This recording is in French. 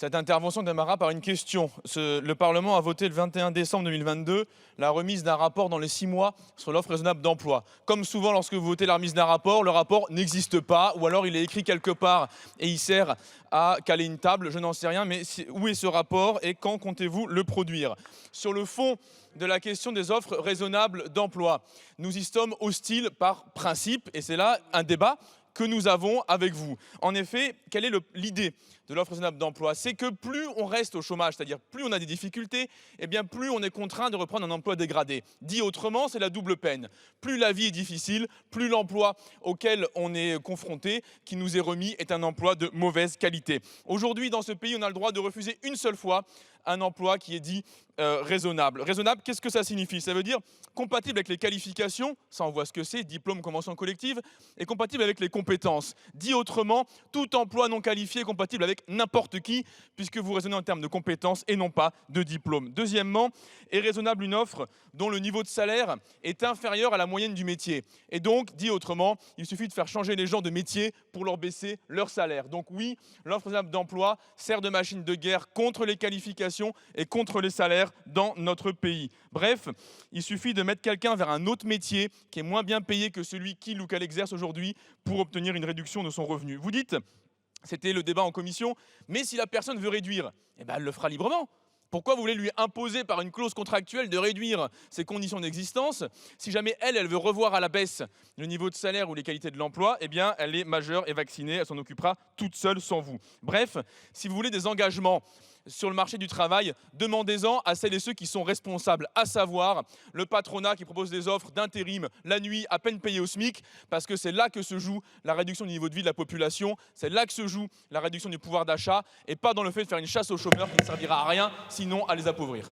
Cette intervention démarra par une question. Le Parlement a voté le 21 décembre 2022 la remise d'un rapport dans les 6 mois sur l'offre raisonnable d'emploi. Comme souvent lorsque vous votez la remise d'un rapport, le rapport n'existe pas ou alors il est écrit quelque part et il sert à caler une table, je n'en sais rien, mais où est ce rapport et quand comptez-vous le produire? Sur le fond de la question des offres raisonnables d'emploi, nous y sommes hostiles par principe et c'est là un débat que nous avons avec vous. En effet, quelle est l'idée de l'offre raisonnable d'emploi? C'est que plus on reste au chômage, c'est-à-dire plus on a des difficultés, et bien plus on est contraint de reprendre un emploi dégradé. Dit autrement, c'est la double peine. Plus la vie est difficile, plus l'emploi auquel on est confronté, qui nous est remis, est un emploi de mauvaise qualité. Aujourd'hui, dans ce pays, on a le droit de refuser une seule fois un emploi qui est dit raisonnable. Raisonnable, qu'est-ce que ça signifie? Ça veut dire compatible avec les qualifications, ça on voit ce que c'est, diplôme, convention collective, et compatible avec les compétences. Dit autrement, tout emploi non qualifié est compatible avec n'importe qui, puisque vous raisonnez en termes de compétences et non pas de diplôme. Deuxièmement, est raisonnable une offre dont le niveau de salaire est inférieur à la moyenne du métier. Et donc, dit autrement, il suffit de faire changer les gens de métier pour leur baisser leur salaire. Donc oui, l'offre raisonnable d'emploi sert de machine de guerre contre les qualifications et contre les salaires dans notre pays. Bref, il suffit de mettre quelqu'un vers un autre métier qui est moins bien payé que celui qu'il ou qu'elle exerce aujourd'hui pour obtenir une réduction de son revenu. Vous dites, c'était le débat en commission, mais si la personne veut réduire, eh ben elle le fera librement. Pourquoi vous voulez lui imposer par une clause contractuelle de réduire ses conditions d'existence? Si jamais elle veut revoir à la baisse le niveau de salaire ou les qualités de l'emploi, eh bien elle est majeure et vaccinée, elle s'en occupera toute seule sans vous. Bref, si vous voulez des engagements sur le marché du travail, demandez-en à celles et ceux qui sont responsables, à savoir le patronat qui propose des offres d'intérim la nuit à peine payées au SMIC, parce que c'est là que se joue la réduction du niveau de vie de la population, c'est là que se joue la réduction du pouvoir d'achat, et pas dans le fait de faire une chasse aux chômeurs qui ne servira à rien, sinon à les appauvrir.